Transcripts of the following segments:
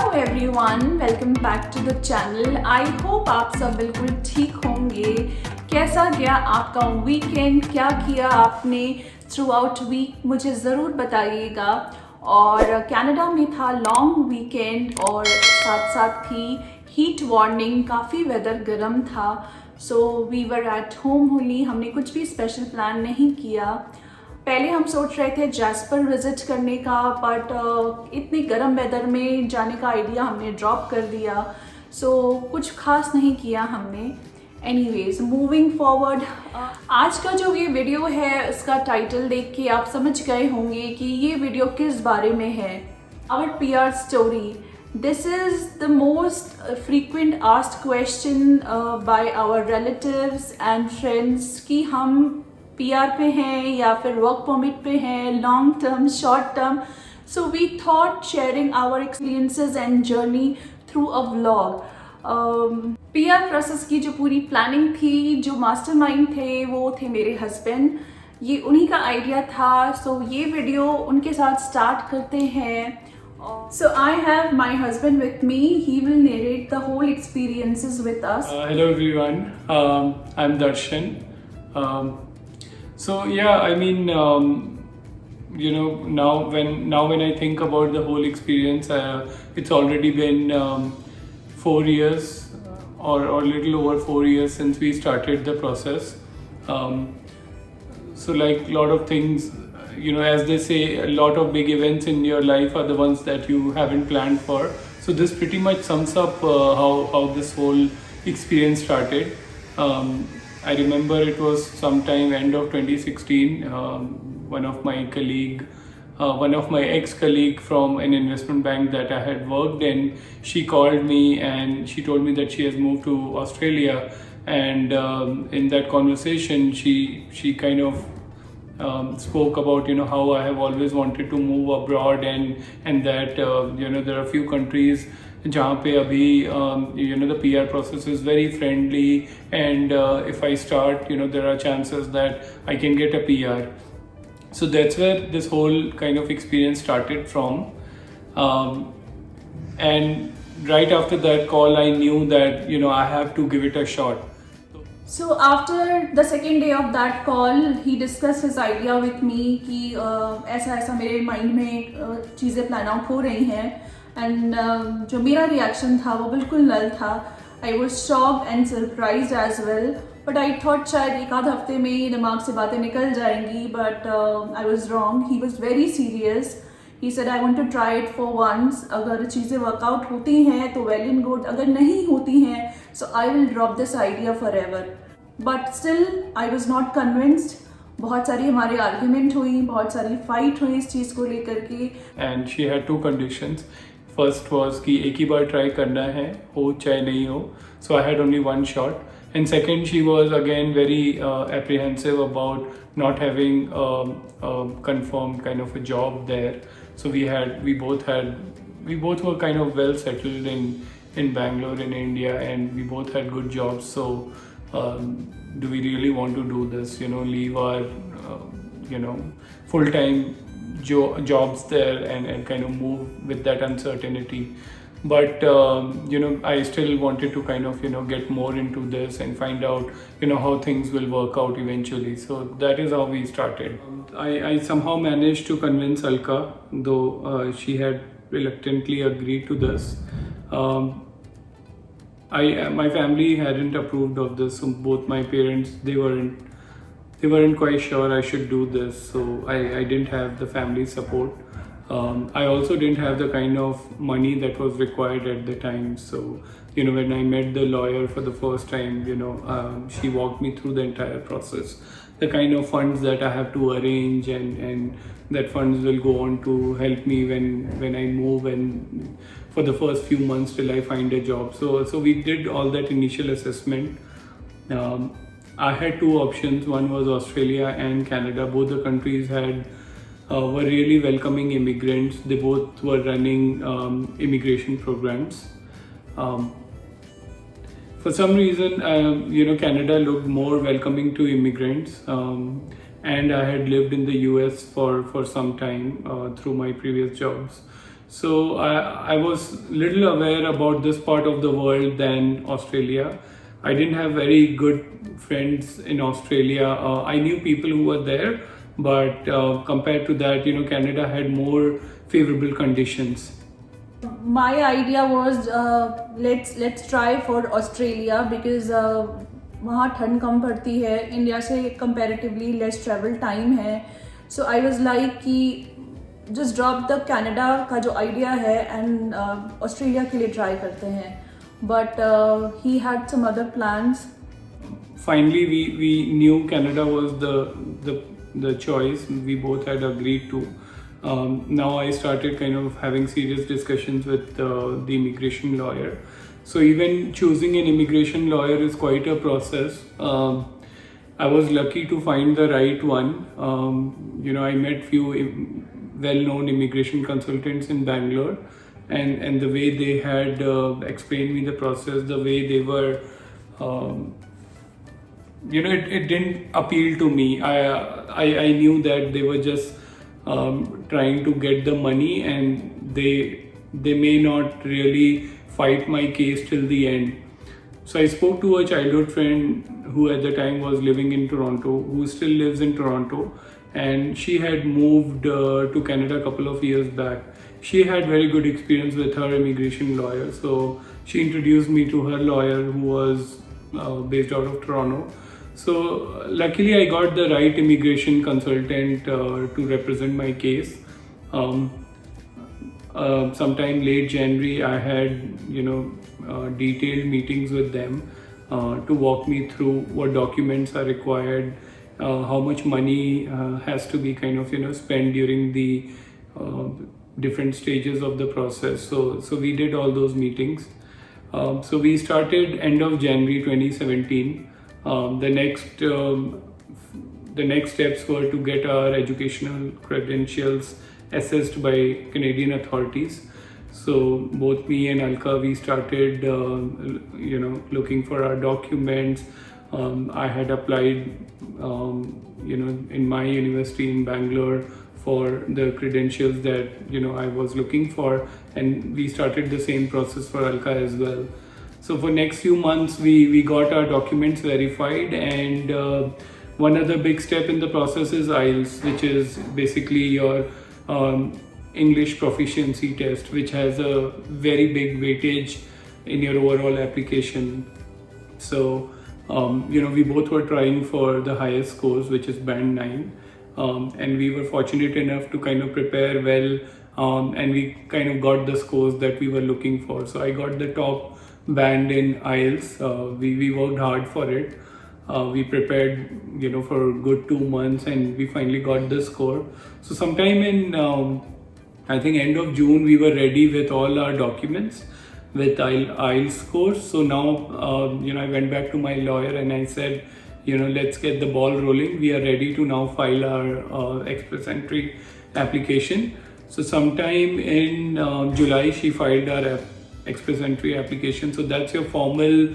Hello everyone, welcome back to the channel. I hope आप सब बिल्कुल ठीक होंगे। कैसा गया आपका वीकेंड, क्या किया आपने थ्रू आउट वीक, मुझे ज़रूर बताइएगा। और कनाडा में था लॉन्ग वीकेंड और साथ साथ ही हीट वार्निंग, काफ़ी वेदर गर्म था। So we were at home only, हमने कुछ भी स्पेशल प्लान नहीं किया। पहले हम सोच रहे थे जैस्पर विज़िट करने का, बट इतने गर्म वेदर में जाने का आइडिया हमने ड्रॉप कर दिया। सो कुछ खास नहीं किया हमने। एनीवेज, मूविंग फॉरवर्ड, आज का जो ये वीडियो है उसका टाइटल देख के आप समझ गए होंगे कि ये वीडियो किस बारे में है। Our PR story. This is the most frequent asked question by our relatives and friends कि हम PR पे हैं या फिर वर्क परमिट पे हैं, long term, short term. So we thought sharing our experiences and journey through a vlog. PR process की जो पूरी प्लानिंग थी, जो मास्टरमाइंड थे वो थे मेरे हस्बैंड, ये उन्हीं का आइडिया था। सो ये वीडियो उनके साथ स्टार्ट करते हैं। So I have my husband with me. He will narrate the whole experiences with us. Hello everyone. I'm Darshan. So yeah, I mean, now when I think about the whole experience, it's already been 4 years or little over 4 years since we started the process. So like a lot of things, as they say, a lot of big events in your life are the ones that you haven't planned for. So this pretty much sums up how this whole experience started. I remember it was sometime end of 2016. One of my ex-colleague from an investment bank that I had worked in, she called me and she told me that she has moved to Australia. And in that conversation, she kind of spoke about how I have always wanted to move abroad and that there are a few countries जहाँ पे अभी the PR process is very friendly, and if I start there are chances that I can get a PR. So that's where this whole kind of experience started from, and right after that call I knew that I have to give it a shot. So after the second day of that call, he discussed his idea with me कि ऐसा मेरे mind में चीज़ें plan out हो रही हैं। And जो मेरा रिएक्शन था वो बिल्कुल नल था। I was shocked and surprised as well, but I thought शायद एक आध हफ्ते में ही दिमाग से बातें निकल जाएंगी, but I was wrong. He was very serious. He said, I want to try it for once. अगर चीज़ें वर्कआउट होती हैं तो वेल एंड गुड, अगर नहीं होती हैं so I will drop this idea forever. But still I was not convinced. बहुत सारी हमारी आर्ग्यूमेंट हुई, बहुत सारी फाइट हुई इस चीज़ को लेकर के। And she had two conditions. First was कि एक ही बार ट्राई करना है, हो चाहे नहीं हो. So I had only one shot. And second, she was again very apprehensive about not having a confirmed kind of a job there. So we both were kind of well settled in Bangalore in India, and we both had good jobs. So do we really want to do this? Leave our full-time jobs there and kind of move with that uncertainty. But I still wanted to kind of get more into this and find out how things will work out eventually. So that is how we started. I somehow managed to convince Alka, though she had reluctantly agreed to this. My family hadn't approved of this, so both my parents, they weren't quite sure I should do this, so I didn't have the family support. I also didn't have the kind of money that was required at the time. So when I met the lawyer for the first time, she walked me through the entire process, the kind of funds that I have to arrange, and that funds will go on to help me when I move and for the first few months till I find a job. So we did all that initial assessment. I had two options. One was Australia and Canada. Both the countries were really welcoming immigrants. They both were running immigration programs. For some reason, Canada looked more welcoming to immigrants, and I had lived in the US for some time through my previous jobs. So I was little aware about this part of the world than Australia. I didn't have very good friends in Australia. I knew people who were there, but compared to that, Canada had more favorable conditions. My idea was let's try for Australia because वहाँ ठंड कम पड़ती है, India से comparatively less travel time है. सो I was like कि just drop the Canada का जो idea है एंड ऑस्ट्रेलिया के लिए ट्राई करते हैं. But he had some other plans. Finally, we knew Canada was the choice we both had agreed to. Now I started kind of having serious discussions with the immigration lawyer. So even choosing an immigration lawyer is quite a process. I was lucky to find the right one. I met few well-known immigration consultants in Bangalore, and the way they had explained me the process, the way they were, it didn't appeal to me. I knew that they were just trying to get the money, and they may not really fight my case till the end. So I spoke to a childhood friend who at the time was living in Toronto, who still lives in Toronto, and she had moved to Canada a couple of years back. She had very good experience with her immigration lawyer, so she introduced me to her lawyer who was based out of Toronto. So luckily I got the right immigration consultant to represent my case. Sometime late January, I had detailed meetings with them to walk me through what documents are required, how much money has to be kind of spent during the different stages of the process. So we did all those meetings. So we started end of January 2017. The next steps were to get our educational credentials assessed by Canadian authorities. So both me and Alka, we started looking for our documents. I had applied in my university in Bangalore for the credentials that I was looking for, and we started the same process for Alka as well. So for next few months we got our documents verified, and one other big step in the process is IELTS, which is basically your English proficiency test, which has a very big weightage in your overall application. So we both were trying for the highest scores, which is band 9, and we were fortunate enough to kind of prepare well, and we kind of got the scores that we were looking for. So I got the top band in IELTS. We worked hard for it. We prepared for a good 2 months, and we finally got the score. So sometime in I think end of June, we were ready with all our documents with IELTS scores. So now I went back to my lawyer and I said, let's get the ball rolling. We are ready to now file our express entry application. So sometime in July, she filed our express entry application. So that's your formal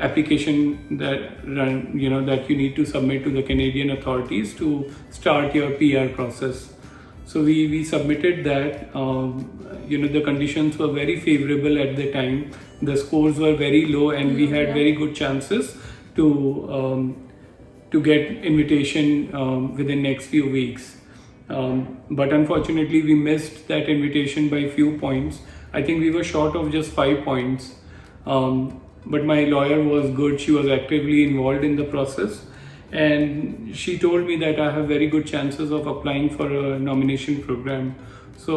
application that that you need to submit to the Canadian authorities to start your PR process. So we submitted that. The conditions were very favorable at the time. The scores were very low, and we had very good chances to get invitation within next few weeks. But unfortunately, we missed that invitation by few points. I think we were short of just 5 points. But my lawyer was good. She was actively involved in the process, and she told me that I have very good chances of applying for a nomination program. So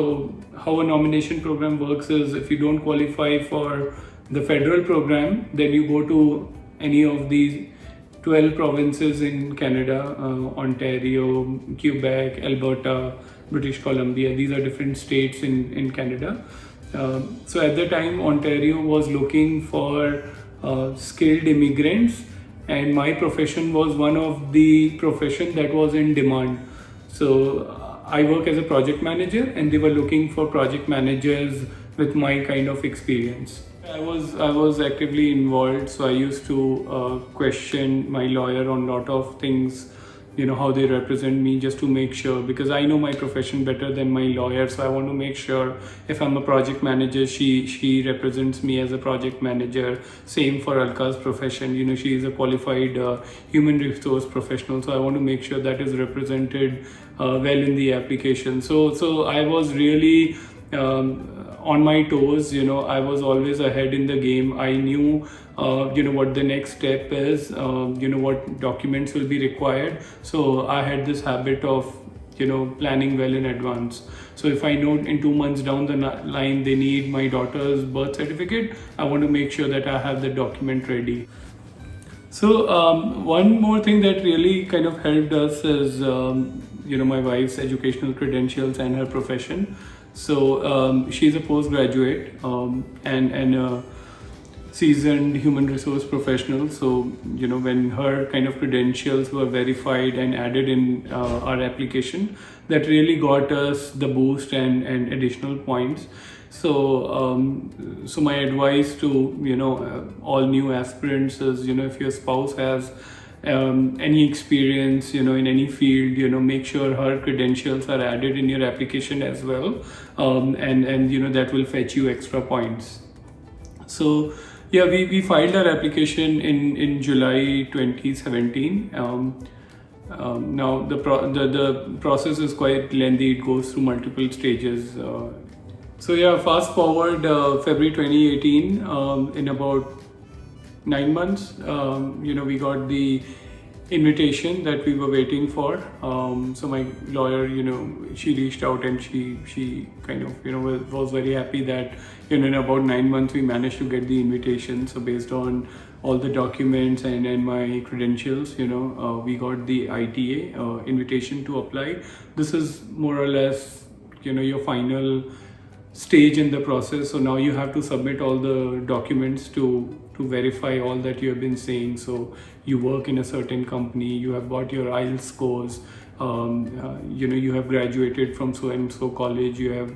how a nomination program works is, if you don't qualify for the federal program, then you go to any of these 12 provinces in Canada, Ontario, Quebec, Alberta, British Columbia. These are different states in Canada. So at the time, Ontario was looking for skilled immigrants, and my profession was one of the profession that was in demand. So I work as a project manager, and they were looking for project managers with my kind of experience. I was actively involved, so I used to question my lawyer on lot of things how they represent me, just to make sure, because I know my profession better than my lawyer. So I want to make sure if I'm a project manager, she represents me as a project manager. Same for Alka's profession. She is a qualified human resource professional. So I want to make sure that is represented well in the application. So I was really on my toes. I was always ahead in the game. I knew what the next step is, what documents will be required. So I had this habit of planning well in advance. So if I know in 2 months down the line they need my daughter's birth certificate, I want to make sure that I have the document ready. So one more thing that really kind of helped us is my wife's educational credentials and her profession. So she's a postgraduate and a seasoned human resource professional. So when her kind of credentials were verified and added in our application, that really got us the boost and additional points. So my advice to all new aspirants is, if your spouse has any experience in any field, make sure her credentials are added in your application as well, and that will fetch you extra points. So yeah, we filed our application in July 2017. Now the process is quite lengthy. It goes through multiple stages. So yeah, fast forward February 2018, in about 9 months, we got the invitation that we were waiting for. So my lawyer, she reached out and she kind of, was very happy that, in about 9 months we managed to get the invitation. So based on all the documents and my credentials, we got the ITA invitation to apply. This is more or less, your final stage in the process. So now you have to submit all the documents to verify all that you have been saying. So you work in a certain company, you have got your IELTS scores, you have graduated from so and so college, you have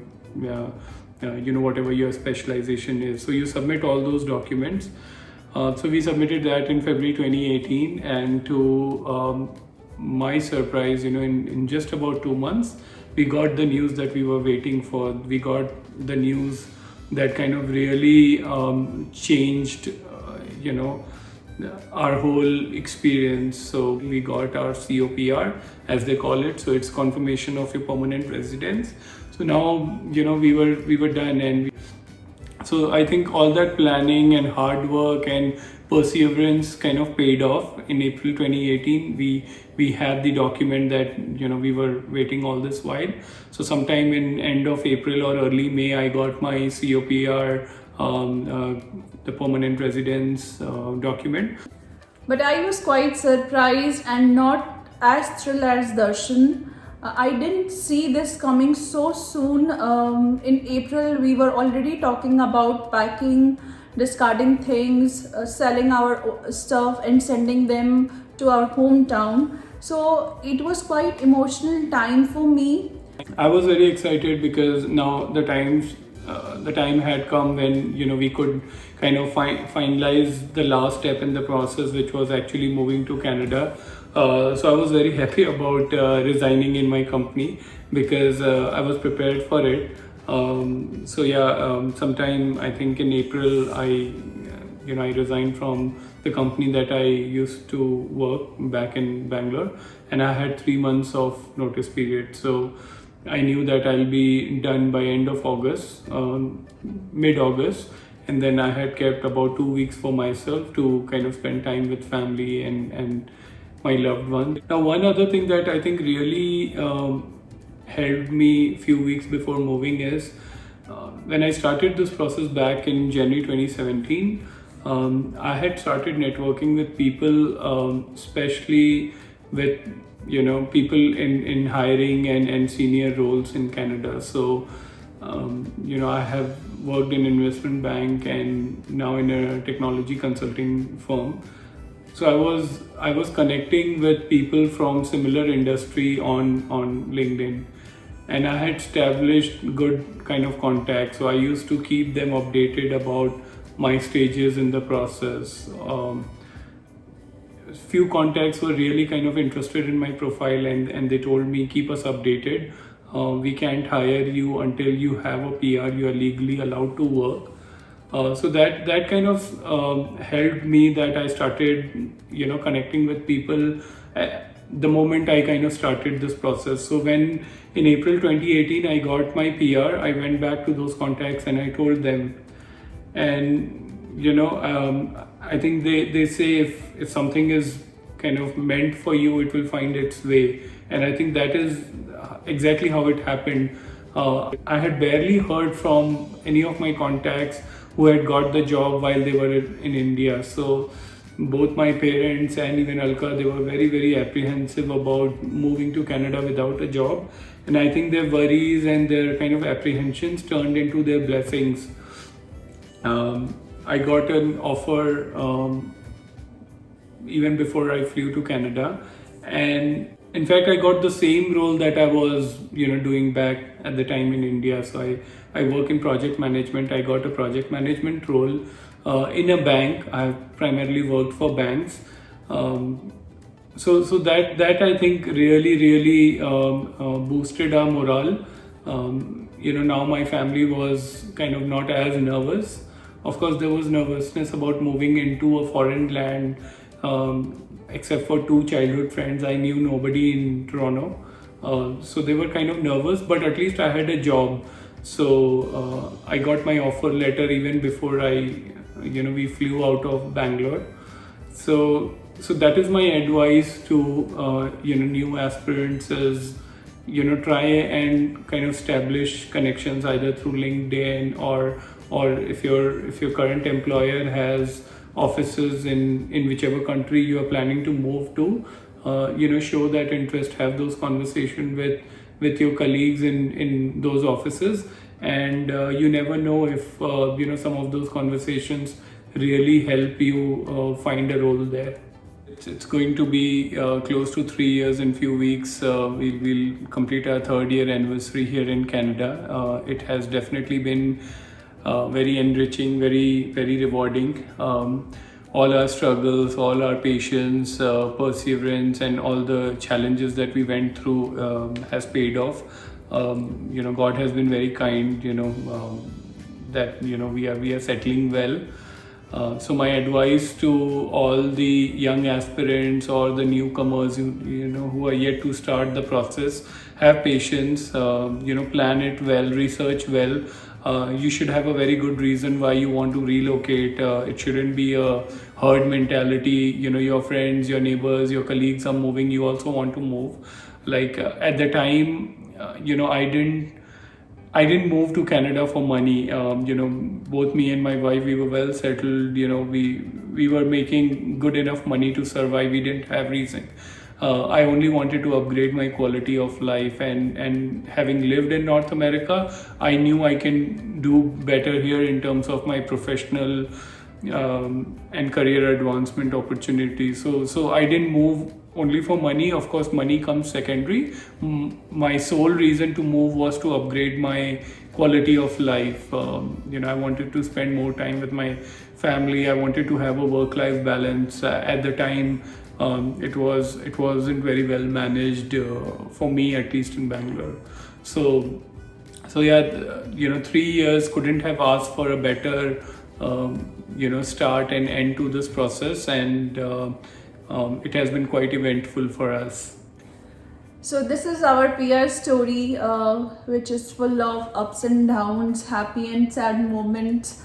whatever your specialization is. So you submit all those documents. So we submitted that in February 2018, and to my surprise, in just about 2 months, we got the news that we were waiting for. We got the news that kind of really changed, our whole experience. So we got our COPR, as they call it. So it's confirmation of your permanent residence. So now, we were done, and so I think all that planning and hard work and perseverance kind of paid off. In April 2018, we had the document that we were waiting all this while. So sometime in end of April or early May, I got my COPR, the permanent residence document. But I was quite surprised and not as thrilled as Darshan. I didn't see this coming so soon. In April, we were already talking about packing, discarding things, selling our stuff and sending them to our hometown. So it was quite emotional time for me. I was very excited because now the time had come when we could kind of finalize the last step in the process, which was actually moving to Canada. So I was very happy about resigning in my company, because I was prepared for it. So yeah, sometime I think in April, I resigned from the company that I used to work back in Bangalore, and I had 3 months of notice period. So I knew that I'll be done by end of August, mid-August, and then I had kept about 2 weeks for myself to kind of spend time with family and my loved ones. Now, one other thing that I think really helped me a few weeks before moving is when I started this process back in January 2017, I had started networking with people, especially with people in hiring and senior roles in Canada. So I have worked in investment bank and now in a technology consulting firm. So I was connecting with people from similar industry on LinkedIn, and I had established good kind of contacts. So I used to keep them updated about my stages in the process. few contacts were really kind of interested in my profile, and they told me, keep us updated. We can't hire you until you have a PR. You are legally allowed to work. So that kind of helped me, that I started, connecting with people the moment I kind of started this process. So when in April 2018 I got my PR, I went back to those contacts and I told them. And I think they say if something is kind of meant for you, it will find its way. And I think that is exactly how it happened. I had barely heard from any of my contacts who had got the job while they were in India. So both my parents and even Alka, they were very, very apprehensive about moving to Canada without a job. And I think their worries and their kind of apprehensions turned into their blessings. I got an offer even before I flew to Canada, and in fact I got the same role that I was doing back at the time in India. So I work in project management. I got a project management role in a bank. I've primarily worked for banks. So that I think really boosted our morale. Now my family was kind of not as nervous. Of course, there was nervousness about moving into a foreign land, except for 2 childhood friends. I knew nobody in Toronto. So they were kind of nervous, but at least I had a job. So I got my offer letter even before we flew out of Bangalore. So that is my advice to new aspirants is try and kind of establish connections either through LinkedIn or if your current employer has offices in whichever country you are planning to move to, show that interest, have those conversations with your colleagues in those offices, and you never know if some of those conversations really help you find a role there. It's going to be close to 3 years in few weeks. We'll complete our 3rd year anniversary here in Canada. It has definitely been very enriching, very, very rewarding. All our struggles, all our patience, perseverance, and all the challenges that we went through has paid off. God has been very kind. That we are settling well. So my advice to all the young aspirants or the newcomers, who are yet to start the process, have patience. Plan it well, research well. You should have a very good reason why you want to relocate. It shouldn't be a herd mentality. Your friends, your neighbors, your colleagues are moving, you also want to move. Like at the time, I didn't move to Canada for money. Both me and my wife, we were well settled. We were making good enough money to survive. We didn't have reason. I only wanted to upgrade my quality of life, and having lived in North America, I knew I can do better here in terms of my professional and career advancement opportunities. So I didn't move only for money. Of course, money comes secondary. My sole reason to move was to upgrade my quality of life. I wanted to spend more time with my family. I wanted to have a work-life balance. At the time, it wasn't very well managed for me, at least in Bangalore. So yeah, 3 years couldn't have asked for a better start and end to this process, and it has been quite eventful for us. So this is our PR story, which is full of ups and downs, happy and sad moments.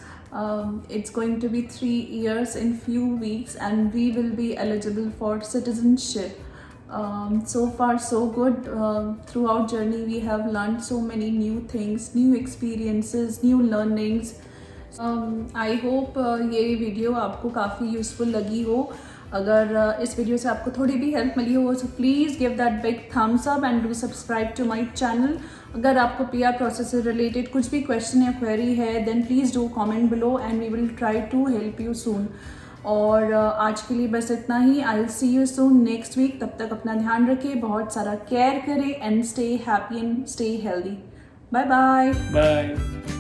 It's going to be 3 years in few weeks, and we will be eligible for citizenship. So far so good. Throughout journey we have learned so many new things, new experiences, new learnings. I hope ये video आपको काफ़ी useful लगी हो. अगर इस video से आपको थोड़ी भी हेल्प मिली हो, so please give that big thumbs up and do subscribe to my channel. अगर आपको PR प्रोसेस से रिलेटेड कुछ भी क्वेश्चन या क्वेरी है, then please do comment below and we will try to help you soon. और आज के लिए बस इतना ही. I'll see you soon next week. तब तक अपना ध्यान रखें, बहुत सारा केयर करें and stay happy and stay healthy. Bye bye. Bye.